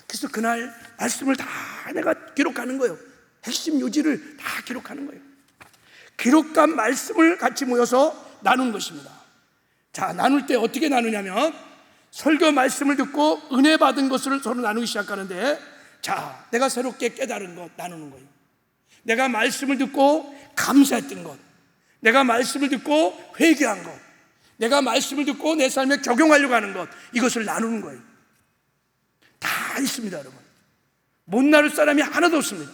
그래서 그날 말씀을 다 내가 기록하는 거예요. 핵심 요지를 다 기록하는 거예요. 기록한 말씀을 같이 모여서 나눈 것입니다. 자, 나눌 때 어떻게 나누냐면, 설교 말씀을 듣고 은혜 받은 것을 서로 나누기 시작하는데, 자, 내가 새롭게 깨달은 것 나누는 거예요. 내가 말씀을 듣고 감사했던 것, 내가 말씀을 듣고 회개한 것, 내가 말씀을 듣고 내 삶에 적용하려고 하는 것, 이것을 나누는 거예요. 다 있습니다, 여러분. 못 나눌 사람이 하나도 없습니다.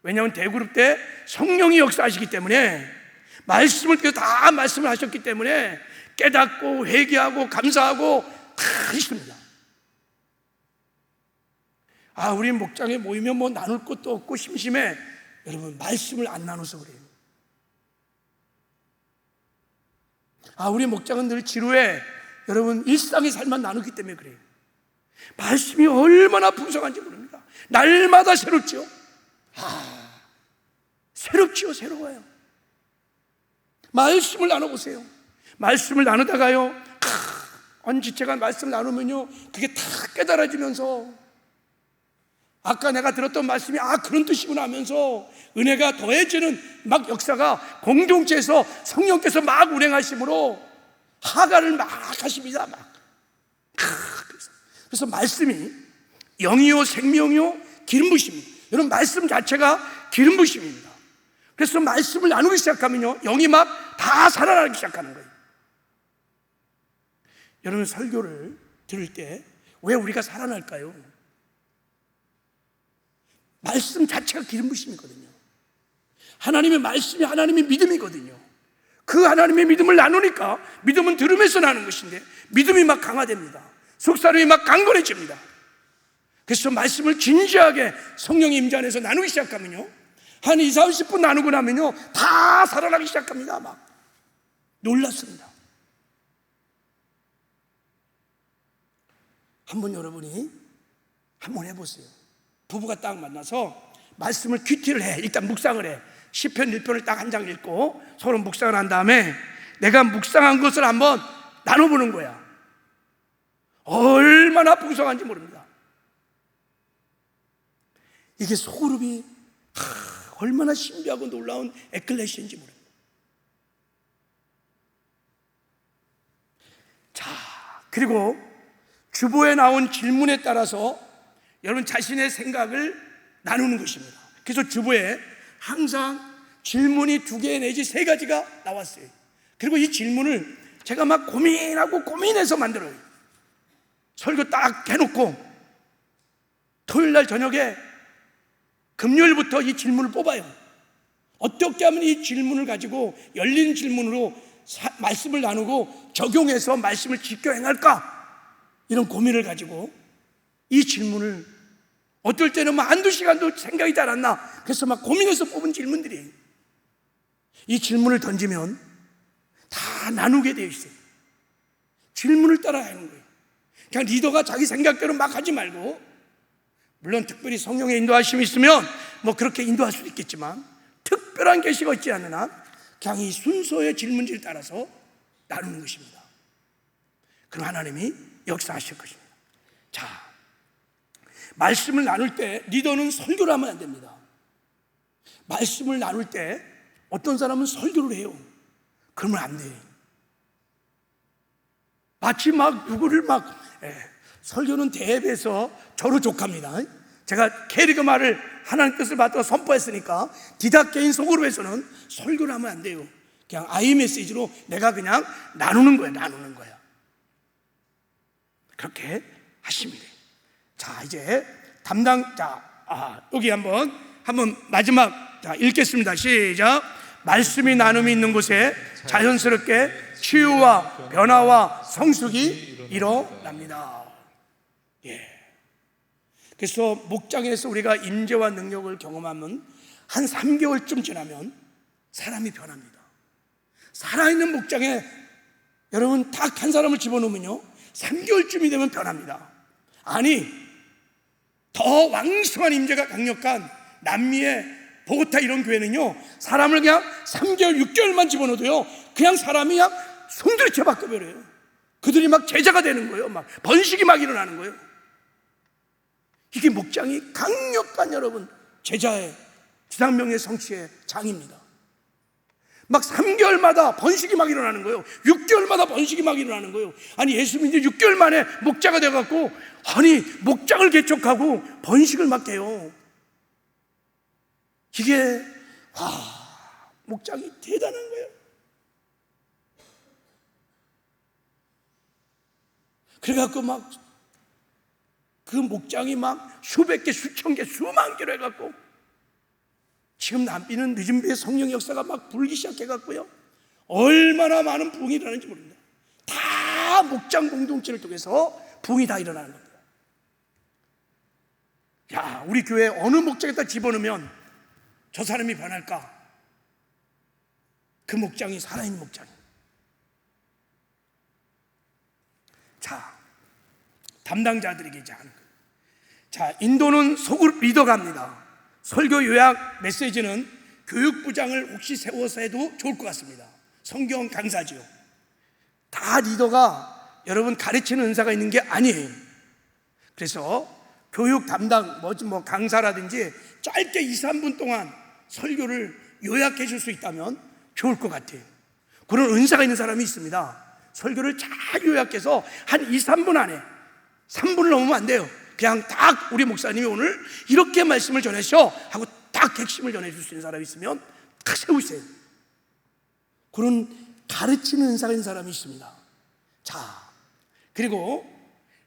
왜냐하면 대그룹 때 성령이 역사하시기 때문에, 말씀을 다 말씀을 하셨기 때문에 깨닫고 회개하고 감사하고 다 있습니다. 아, 우리 목장에 모이면 뭐 나눌 것도 없고 심심해. 여러분, 말씀을 안 나눠서 그래요. 아, 우리 목장은 늘 지루해. 여러분, 일상의 삶만 나누기 때문에 그래요. 말씀이 얼마나 풍성한지 모릅니다. 날마다 새롭죠. 아, 새롭지요. 새로워요. 말씀을 나눠보세요. 말씀을 나누다가요, 언제 제가 말씀 나누면요, 그게 다 깨달아지면서, 아까 내가 들었던 말씀이 그런 뜻이구나 하면서 은혜가 더해지는 막 역사가 공동체에서 성령께서 막 운행하심으로 하가를 막 하십니다. 막. 그래서 말씀이 영이요 생명이요 기름 부심입니다. 여러분, 말씀 자체가 기름 부심입니다. 그래서 말씀을 나누기 시작하면요, 영이 막 다 살아나기 시작하는 거예요. 여러분, 설교를 들을 때 왜 우리가 살아날까요? 말씀 자체가 기름 부심이거든요. 하나님의 말씀이 하나님의 믿음이거든요. 그 하나님의 믿음을 나누니까 믿음은 들음에서 나는 것인데 믿음이 막 강화됩니다. 속사람이 막 강건해집니다. 그래서 말씀을 진지하게 성령의 임재 안에서 나누기 시작하면요, 한 20, 30분 나누고 나면요 다 살아나기 시작합니다. 막 놀랐습니다. 한번 여러분이 한번 해보세요. 부부가 딱 만나서 말씀을 큐티를 해. 일단 묵상을 해. 시편 1편을 딱 한 장 읽고 서로 묵상을 한 다음에 내가 묵상한 것을 한번 나눠보는 거야. 얼마나 풍성한지 모릅니다. 이게 소그룹이 얼마나 신비하고 놀라운 에클레시아인지 모릅니다. 자, 그리고 주보에 나온 질문에 따라서 여러분 자신의 생각을 나누는 것입니다. 그래서 주보에 항상 질문이 2개 내지 3가지가 나왔어요. 그리고 이 질문을 제가 막 고민하고 고민해서 만들어요. 설교 딱 해놓고 토요일 날 저녁에 금요일부터 이 질문을 뽑아요. 어떻게 하면 이 질문을 가지고 열린 질문으로 말씀을 나누고 적용해서 말씀을 지켜 행할까? 이런 고민을 가지고 이 질문을 어떨 때는 막 1-2시간도 생각이 잘 안 나. 그래서 막 고민해서 뽑은 질문들이에요. 이 질문을 던지면 다 나누게 되어 있어요. 질문을 따라 하는 거예요. 그냥 리더가 자기 생각대로 막 하지 말고, 물론 특별히 성령의 인도하심이 있으면 뭐 그렇게 인도할 수도 있겠지만 특별한 계시가 있지 않는 한 그냥 이 순서의 질문지를 따라서 나누는 것입니다. 그럼 하나님이 역사하실 것입니다. 자, 말씀을 나눌 때 리더는 설교를 하면 안 됩니다. 말씀을 나눌 때 어떤 사람은 설교를 해요. 그러면 안 돼. 마치 막 누구를 막 설교는 대회에서 저로 족합니다. 제가 캐리그마를 하나님 뜻을 받고 선포했으니까 디다케인 소그룹에서는 설교를 하면 안 돼요. 그냥 아이 메시지로 내가 그냥 나누는 거예요. 나누는 거야. 그렇게 하시면 돼요. 자, 이제 담당자 여기 한번 마지막 읽겠습니다. 시작. 말씀이 나눔이 있는 곳에 자연스럽게 치유와 변화와 성숙이 일어납니다. 예. 그래서 목장에서 우리가 임재와 능력을 경험하면 한 3개월쯤 지나면 사람이 변합니다. 살아있는 목장에 여러분 딱 한 사람을 집어넣으면요 3개월쯤이 되면 변합니다. 아니, 더 왕성한 임재가 강력한 남미의 보고타 이런 교회는요 사람을 그냥 3개월, 6개월만 집어넣어도요 그냥 사람이 그냥 손들이쳐 바꿔버려요. 그들이 막 제자가 되는 거예요. 막 번식이 막 일어나는 거예요. 이게 목장이 강력한 여러분 제자의 지상명의 성취의 장입니다. 막 3개월마다 번식이 막 일어나는 거예요. 6개월마다 번식이 막 일어나는 거예요. 아니, 예수 믿는 6개월 만에 목자가 돼갖고 아니 목장을 개척하고 번식을 막 해요. 이게 목장이 대단한 거예요. 그래갖고 막 그 목장이 막 수백 개, 수천 개, 수만 개로 해갖고 지금 남비는 늦은 비의 성령 역사가 막 불기 시작해갖고요 얼마나 많은 부흥이 일어나는지 모릅니다. 다 목장 공동체를 통해서 부흥이 다 일어나는 겁니다. 야, 우리 교회 어느 목장에다 집어넣으면 저 사람이 변할까? 그 목장이 살아있는 목장이에요. 자, 담당자들에게 이제 하는 거예요. 자, 인도는 소그룹 리더가 합니다. 설교 요약 메시지는 교육부장을 혹시 세워서 해도 좋을 것 같습니다. 성경 강사지요. 다 리더가 여러분 가르치는 은사가 있는 게 아니에요. 그래서 교육 담당 뭐 강사라든지 짧게 2, 3분 동안 설교를 요약해 줄 수 있다면 좋을 것 같아요. 그런 은사가 있는 사람이 있습니다. 설교를 잘 요약해서 한 2, 3분 안에, 3분을 넘으면 안 돼요. 그냥 딱 우리 목사님이 오늘 이렇게 말씀을 전하셔 하고 딱 핵심을 전해줄 수 있는 사람이 있으면 딱 세우세요. 그런 가르치는 은사가 있는 사람이 있습니다. 자, 그리고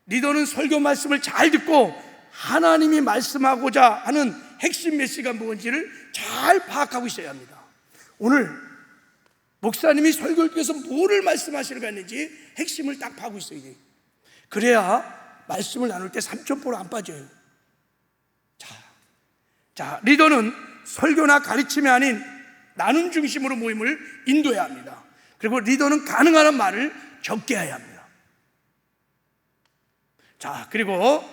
리더는 설교 말씀을 잘 듣고 하나님이 말씀하고자 하는 핵심 메시지가 뭔지를 잘 파악하고 있어야 합니다. 오늘 목사님이 설교를 통해서 뭐를 말씀하시려고 했는지 핵심을 딱 파고 있어야 돼요. 그래야 말씀을 나눌 때 삼천포로 안 빠져요. 자, 리더는 설교나 가르침이 아닌 나눔 중심으로 모임을 인도해야 합니다. 그리고 리더는 가능한 한 말을 적게 해야 합니다. 자, 그리고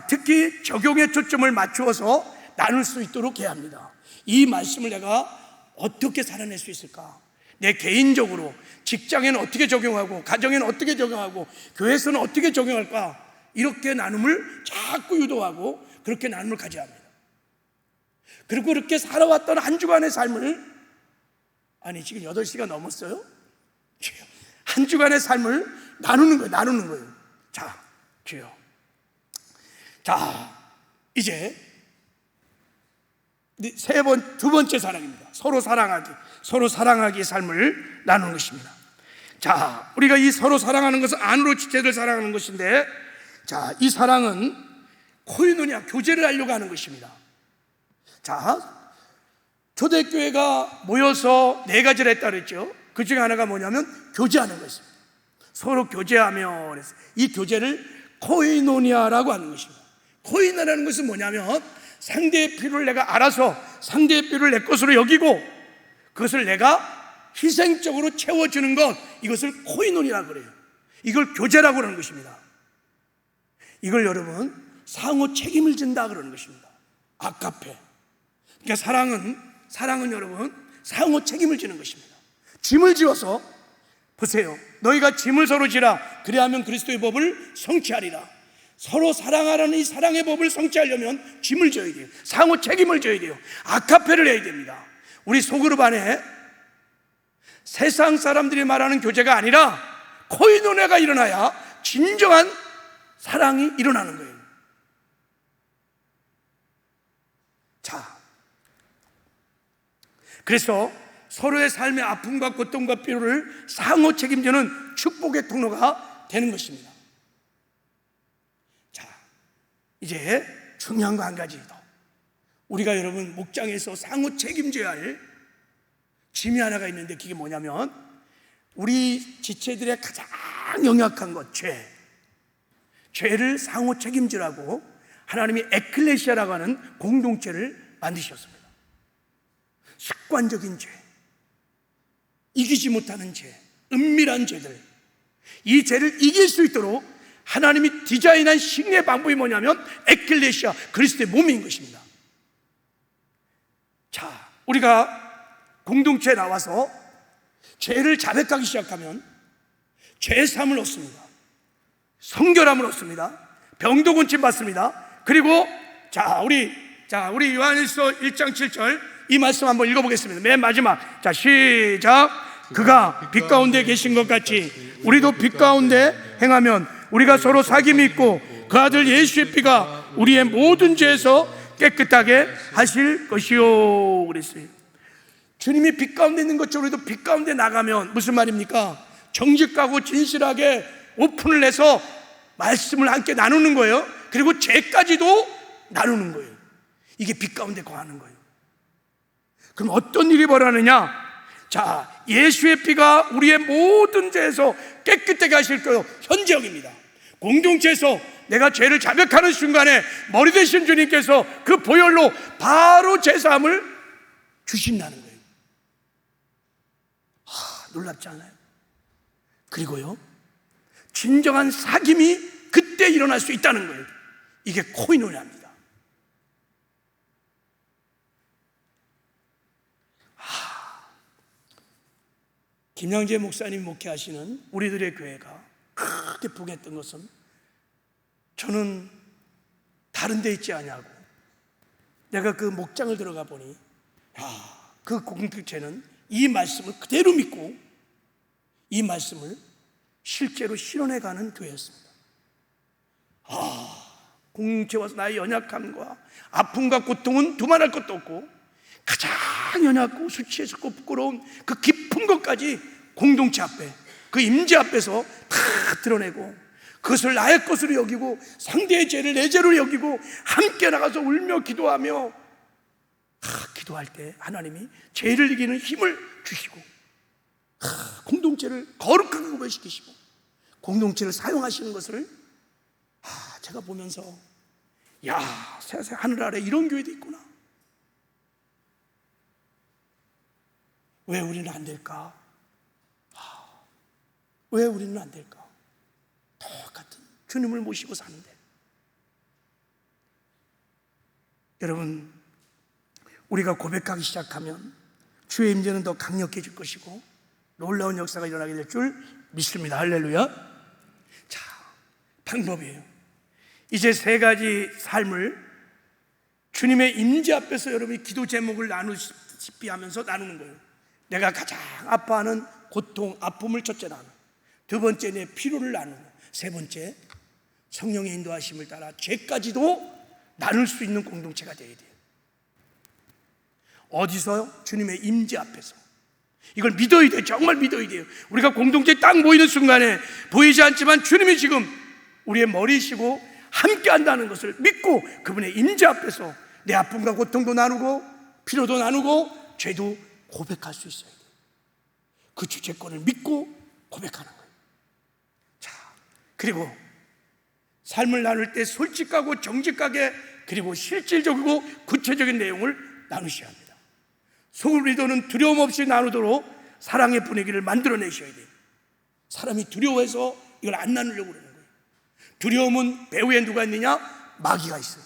특히 적용의 초점을 맞추어서 나눌 수 있도록 해야 합니다. 이 말씀을 내가 어떻게 살아낼 수 있을까? 내 개인적으로 직장에는 어떻게 적용하고, 가정에는 어떻게 적용하고, 교회에서는 어떻게 적용할까? 이렇게 나눔을 자꾸 유도하고 그렇게 나눔을 가져야 합니다. 그리고 그렇게 살아왔던 한 주간의 삶을, 아니 지금 8시가 넘었어요? 한 주간의 삶을 나누는 거예요. 자, 주여. 자, 이제 두 번째 사랑입니다. 서로 사랑하기 삶을 나누는 것입니다. 자, 우리가 이 서로 사랑하는 것은 안으로 지체들 사랑하는 것인데, 자, 이 사랑은 코이노니아, 교제를 하려고 하는 것입니다. 자, 초대교회가 모여서 4가지를 했다 그랬죠. 그 중에 하나가 뭐냐면 교제하는 것입니다. 서로 교제하며 그랬어요. 이 교제를 코이노니아라고 하는 것입니다. 코이노니아라는 것은 뭐냐면 상대의 필요를 내가 알아서 상대의 필요를 내 것으로 여기고 그것을 내가 희생적으로 채워주는 것, 이것을 코이노니아라고 그래요. 이걸 교제라고 그러는 것입니다. 이걸 여러분 상호 책임을 진다 그러는 것입니다. 아카페. 그러니까 사랑은 여러분 상호 책임을 지는 것입니다. 짐을 지어서 보세요. 너희가 짐을 서로 지라. 그래야하면 그리스도의 법을 성취하리라. 서로 사랑하라는 이 사랑의 법을 성취하려면 짐을 져야 돼요. 상호 책임을 져야 돼요. 아카페를 해야 됩니다. 우리 소그룹 안에 세상 사람들이 말하는 교제가 아니라 코이노니아가 일어나야 진정한 사랑이 일어나는 거예요. 자, 그래서 서로의 삶의 아픔과 고통과 필요를 상호 책임지는 축복의 통로가 되는 것입니다. 자, 이제 중요한 거 한 가지 더. 우리가 여러분 목장에서 상호 책임져야 할 짐이 하나가 있는데, 그게 뭐냐면 우리 지체들의 가장 연약한 것, 죄를 상호 책임지라고 하나님이 에클레시아라고 하는 공동체를 만드셨습니다. 습관적인 죄, 이기지 못하는 죄, 은밀한 죄들, 이 죄를 이길 수 있도록 하나님이 디자인한 승리의 방법이 뭐냐면 에클레시아, 그리스도의 몸인 것입니다. 자, 우리가 공동체에 나와서 죄를 자백하기 시작하면 죄사함을 얻습니다. 성결함을 얻습니다. 병도 고침 받습니다. 그리고 우리 요한일서 1장 7절 이 말씀 한번 읽어보겠습니다. 맨 마지막. 자, 시작. 그가 빛 가운데 계신 것 같이 우리도 빛 가운데 행하면 우리가 서로 사귐이 있고 그 아들 예수의 피가 우리의 모든 죄에서 깨끗하게 하실 것이요 그랬어요. 주님이 빛 가운데 있는 것처럼 우리도 빛 가운데 나가면 무슨 말입니까? 정직하고 진실하게 오픈을 해서 말씀을 함께 나누는 거예요. 그리고 죄까지도 나누는 거예요. 이게 빛 가운데 거하는 거예요. 그럼 어떤 일이 벌어지느냐? 자, 예수의 피가 우리의 모든 죄에서 깨끗하게 하실 거예요. 현재형입니다. 공동체에서 내가 죄를 자백하는 순간에 머리 되신 주님께서 그 보혈로 바로 죄사함을 주신다는 거예요. 놀랍지 않아요? 그리고요, 진정한 사귐이 그때 일어날 수 있다는 거예요. 이게 코이노니아입니다. 김양재 목사님 목회하시는 우리들의 교회가 크게 부겠던 것은, 저는 다른 데 있지 않냐고. 내가 그 목장을 들어가 보니 그 공동체는 이 말씀을 그대로 믿고 이 말씀을 실제로 실현해가는 교회였습니다. 공동체 와서 나의 연약함과 아픔과 고통은 두말할 것도 없고 가장 연약하고 수치스럽고 부끄러운 그 깊은 것까지 공동체 앞에, 그 임재 앞에서 다 드러내고 그것을 나의 것으로 여기고 상대의 죄를 내 죄로 여기고 함께 나가서 울며 기도하며 기도할 때 하나님이 죄를 이기는 힘을 주시고 공동체를 거룩하게 구별시키시고 공동체를 사용하시는 것을 제가 보면서 세상에 하늘 아래 이런 교회도 있구나. 왜 우리는 안 될까? 왜 우리는 안 될까? 똑같은 주님을 모시고 사는데. 여러분, 우리가 고백하기 시작하면 주의 임재는 더 강력해질 것이고 놀라운 역사가 일어나게 될 줄 믿습니다. 할렐루야. 자, 방법이에요. 이제 세 가지 삶을 주님의 임재 앞에서 여러분이 기도 제목을 나누시피 하면서 나누는 거예요. 내가 가장 아파하는 고통, 아픔을 첫째 나누고, 두 번째 내 피로를 나누고, 세 번째 성령의 인도하심을 따라 죄까지도 나눌 수 있는 공동체가 되어야 돼요. 어디서요? 주님의 임재 앞에서. 이걸 믿어야 돼요. 정말 믿어야 돼요. 우리가 공동체에 딱 모이는 순간에 보이지 않지만 주님이 지금 우리의 머리시고 함께 한다는 것을 믿고 그분의 임재 앞에서 내 아픔과 고통도 나누고 피로도 나누고 죄도 고백할 수 있어야 돼요. 그 주체권을 믿고 고백하는 거예요. 자, 그리고 삶을 나눌 때 솔직하고 정직하게 그리고 실질적이고 구체적인 내용을 나누셔야 합니다. 소그리도는 두려움 없이 나누도록 사랑의 분위기를 만들어내셔야 돼요. 사람이 두려워해서 이걸 안 나누려고 그러는 거예요. 두려움은 배후에 누가 있느냐? 마귀가 있어요.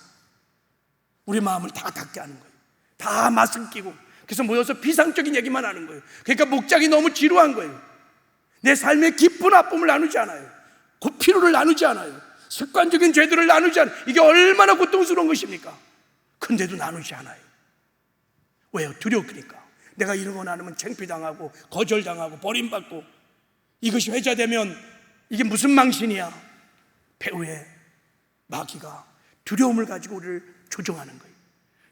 우리 마음을 다 닫게 하는 거예요. 다 마스크 끼고 그래서 모여서 비상적인 얘기만 하는 거예요. 그러니까 목장이 너무 지루한 거예요. 내 삶의 기쁜 아픔을 나누지 않아요. 그 피로를 나누지 않아요. 습관적인 죄들을 나누지 않아요. 이게 얼마나 고통스러운 것입니까? 근데도 나누지 않아요. 왜요? 두려우니까. 내가 이런 거 나누면 창피당하고 거절당하고 버림받고 이것이 회자되면 이게 무슨 망신이야? 배후에 마귀가 두려움을 가지고 우리를 조종하는 거예요.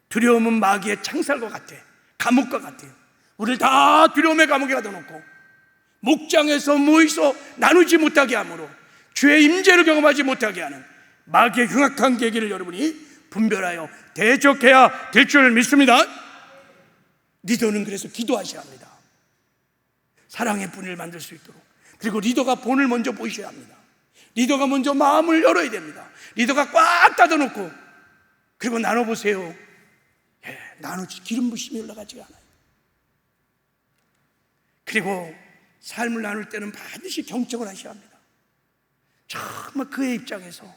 두려움은 마귀의 창살과 같아. 감옥과 같아요. 우리를 다 두려움의 감옥에 가둬놓고 목장에서 모이서 나누지 못하게 함으로 주의 임재를 경험하지 못하게 하는 마귀의 흉악한 계기를 여러분이 분별하여 대적해야 될 줄 믿습니다. 리더는 그래서 기도하셔야 합니다. 사랑의 분위기를 만들 수 있도록. 그리고 리더가 본을 먼저 보셔야 합니다. 리더가 먼저 마음을 열어야 됩니다. 리더가 꽉 닫아놓고 그리고 나눠보세요. 나누지 기름 부심이 올라가지 않아요. 그리고 삶을 나눌 때는 반드시 경청을 하셔야 합니다. 정말 그의 입장에서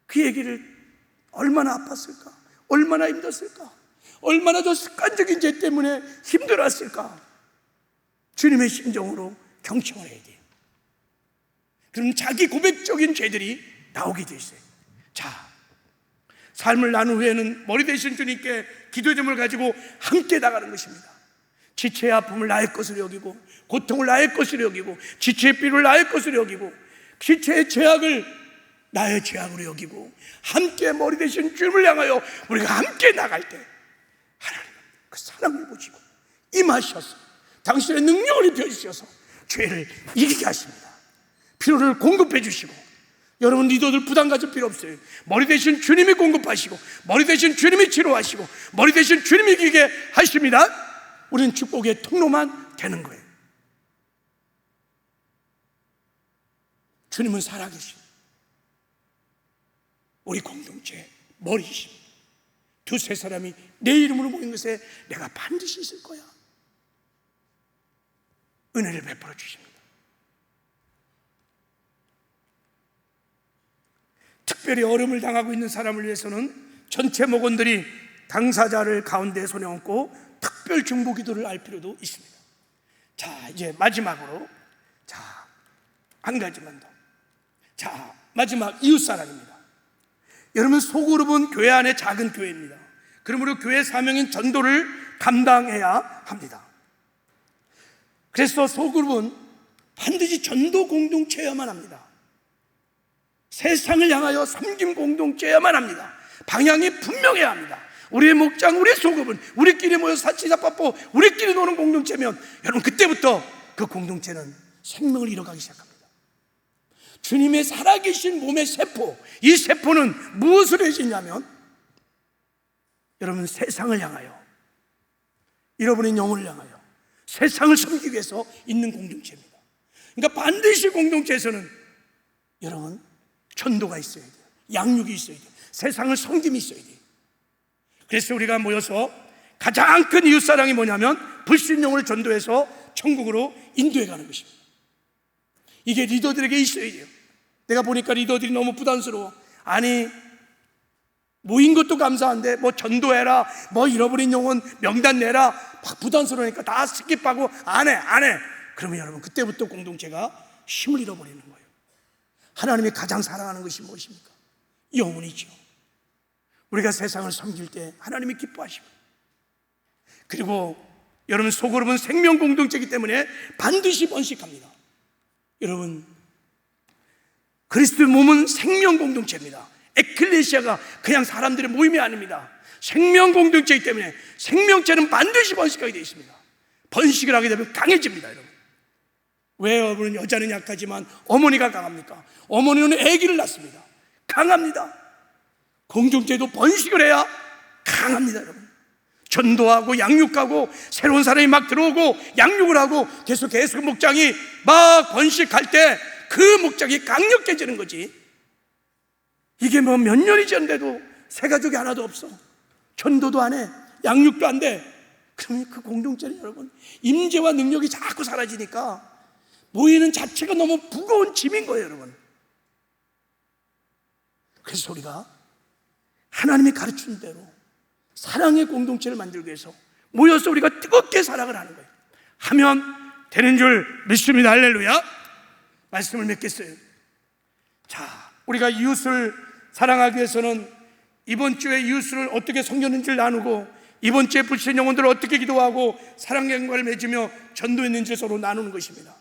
그 얘기를 얼마나 아팠을까? 얼마나 힘들었을까? 얼마나 더 습관적인 죄 때문에 힘들었을까? 주님의 심정으로 경청을 해야 돼요. 그럼 자기 고백적인 죄들이 나오게 돼 있어요. 자, 삶을 나눈 후에는 머리 대신 주님께 기도의 점을 가지고 함께 나가는 것입니다. 지체의 아픔을 나의 것으로 여기고 고통을 나의 것으로 여기고 지체의 피로를 나의 것으로 여기고 지체의 죄악을 나의 죄악으로 여기고 함께 머리 대신 주님을 향하여 우리가 함께 나갈 때 하나님은 그 사랑을 보시고 임하셔서 당신의 능력을 입혀주셔서 죄를 이기게 하십니다. 피로를 공급해 주시고 여러분 리더들 부담 가질 필요 없어요. 머리 대신 주님이 공급하시고 머리 대신 주님이 치료하시고 머리 대신 주님이 이기게 하십니다. 우리는 축복의 통로만 되는 거예요. 주님은 살아계신 우리 공동체의 머리이십니다. 두세 사람이 내 이름으로 모인 것에 내가 반드시 있을 거야. 은혜를 베풀어 주십니다. 특별히 어려움을 당하고 있는 사람을 위해서는 전체 목원들이 당사자를 가운데 손에 얹고 특별 중보 기도를 할 필요도 있습니다. 자, 이제 마지막으로 한 가지만 더. 자, 마지막 이웃사랑입니다. 여러분, 소그룹은 교회 안에 작은 교회입니다. 그러므로 교회 사명인 전도를 감당해야 합니다. 그래서 소그룹은 반드시 전도 공동체여야만 합니다. 세상을 향하여 섬김 공동체여야만 합니다. 방향이 분명해야 합니다. 우리의 목장, 우리의 소그룹은 우리끼리 모여서 사치잡고 우리끼리 노는 공동체면 여러분, 그때부터 그 공동체는 생명을 잃어가기 시작합니다. 주님의 살아계신 몸의 세포, 이 세포는 무엇을 해주냐면 여러분, 세상을 향하여, 잃어버린 영혼을 향하여 세상을 섬기기 위해서 있는 공동체입니다. 그러니까 반드시 공동체에서는 여러분, 전도가 있어야 돼요. 양육이 있어야 돼요. 세상을 섬김이 있어야 돼요. 그래서 우리가 모여서 가장 큰 이웃사랑이 뭐냐면 불신영혼을 전도해서 천국으로 인도해가는 것입니다. 이게 리더들에게 있어야 돼요. 내가 보니까 리더들이 너무 부담스러워. 아니, 모인 것도 감사한데 뭐 전도해라, 뭐 잃어버린 영혼 명단 내라, 막 부담스러우니까 다 스킵하고 안 해. 그러면 여러분, 그때부터 공동체가 힘을 잃어버리는 거예요. 하나님이 가장 사랑하는 것이 무엇입니까? 영혼이죠. 우리가 세상을 섬길 때 하나님이 기뻐하시고, 그리고 여러분, 소그룹은 생명 공동체이기 때문에 반드시 번식합니다. 여러분, 그리스도의 몸은 생명 공동체입니다. 에클레시아가 그냥 사람들의 모임이 아닙니다. 생명 공동체이기 때문에 생명체는 반드시 번식하게 되어 있습니다. 번식을 하게 되면 강해집니다. 여러분, 왜 여러분, 여자는 약하지만 어머니가 강합니까? 어머니는 아기를 낳습니다. 강합니다. 공동체도 번식을 해야 강합니다. 여러분, 전도하고 양육하고 새로운 사람이 막 들어오고 양육을 하고 계속 목장이 막 번식할 때 그 목장이 강력해지는 거지. 이게 뭐 몇 년이 지났는데도 새 가족이 하나도 없어. 전도도 안 해. 양육도 안 돼. 그러면 그 공동체는 여러분, 임재와 능력이 자꾸 사라지니까 모이는 자체가 너무 무거운 짐인 거예요, 여러분. 그래서 우리가 하나님이 가르치는 대로 사랑의 공동체를 만들기 위해서 모여서 우리가 뜨겁게 사랑을 하는 거예요. 하면 되는 줄 믿습니다. 할렐루야. 말씀을 맺겠어요. 자, 우리가 이웃을 사랑하기 위해서는 이번 주에 이웃을 어떻게 섬겼는지를 나누고, 이번 주에 불신 영혼들을 어떻게 기도하고 사랑의 연관을 맺으며 전도했는지 서로 나누는 것입니다.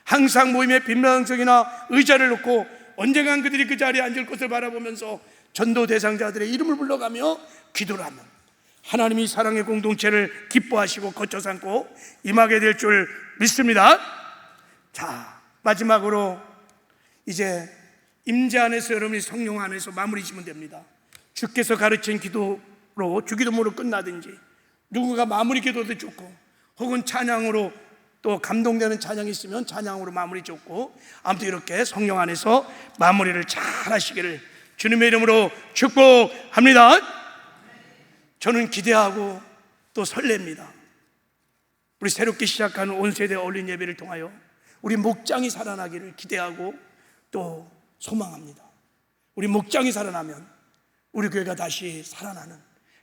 항상 모임에 빈방석이나 의자를 놓고 언젠간 그들이 그 자리에 앉을 것을 바라보면서 전도 대상자들의 이름을 불러가며 기도를 하면 하나님이 사랑의 공동체를 기뻐하시고 거쳐 삼고 임하게 될 줄 믿습니다. 자, 마지막으로 이제 임재 안에서 여러분이 성령 안에서 마무리 지면 됩니다. 주께서 가르친 기도로 주기도문으로 끝나든지, 누군가 마무리 기도도 좋고, 혹은 찬양으로 또 감동되는 찬양이 있으면 찬양으로 마무리 좋고, 아무튼 이렇게 성령 안에서 마무리를 잘 하시기를 주님의 이름으로 축복합니다. 저는 기대하고 또 설렙니다. 우리 새롭게 시작하는 온세대 어울린 예배를 통하여 우리 목장이 살아나기를 기대하고 또 소망합니다. 우리 목장이 살아나면 우리 교회가 다시 살아나는,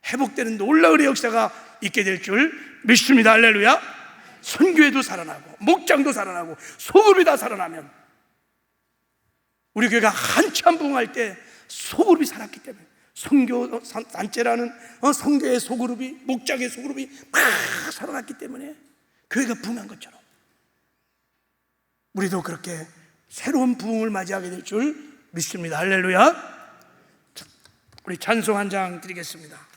회복되는 놀라운 역사가 있게 될 줄 믿습니다. 할렐루야. 선교회도 살아나고 목장도 살아나고 소그룹이 다 살아나면, 우리 교회가 한참 부흥할 때 소그룹이 살았기 때문에, 선교 단체라는 선교의 소그룹이, 목장의 소그룹이 막 살아났기 때문에 교회가 부흥한 것처럼 우리도 그렇게 새로운 부흥을 맞이하게 될 줄 믿습니다. 할렐루야. 우리 찬송 한 장 드리겠습니다.